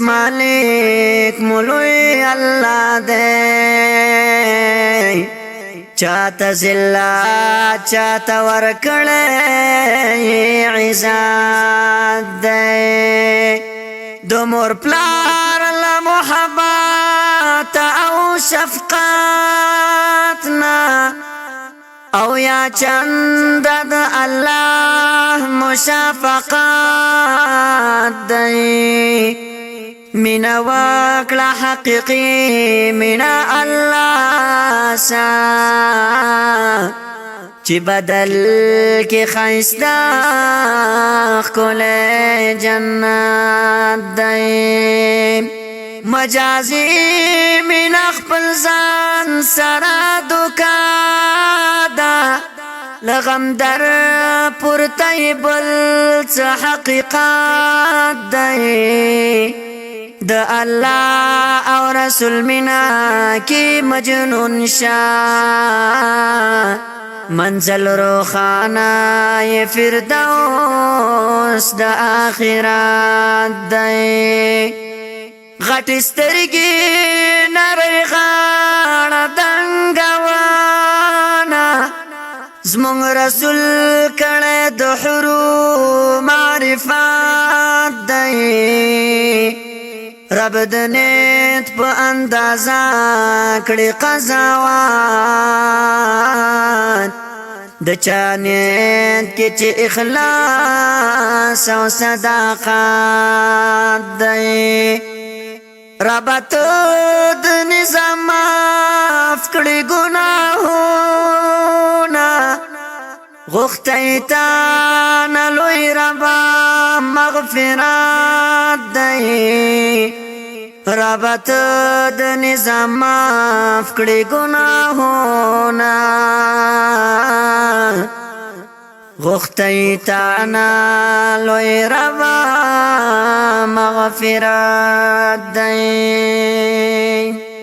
مالک مولوی الله دے چاہتا ذلہ چاہتا ورکڑے عزت دے دو مور پلار اللہ محبت او شفقاتنا او یا چند دا اللہ مشافقات دے مینا وکړه حقیقی مینا الله سا چې بدل کې خایستا خل جنت دی مجازی مینا خپل ځان سره دوکادا لغم در پورته بل څه حقیقت دی د الله او رسول مینا کی مجنون شاه منزل روخانه فردوس د اخرت دی غټ سترګې نری غاړه دنګوانا زمون رسول کړه د حروف معرفت دی رب د نیت په اندازا کړي قضاوات د چا نیت کې چې اخلاص او صداقت دی رب ته د نظام معاف کړي ګناهونه غوښتې تا نه لوی رب مغفرت دی رب ته د نظام معاف کړي ګناهونه غوښتې تا نه لوی رب مغفرت دی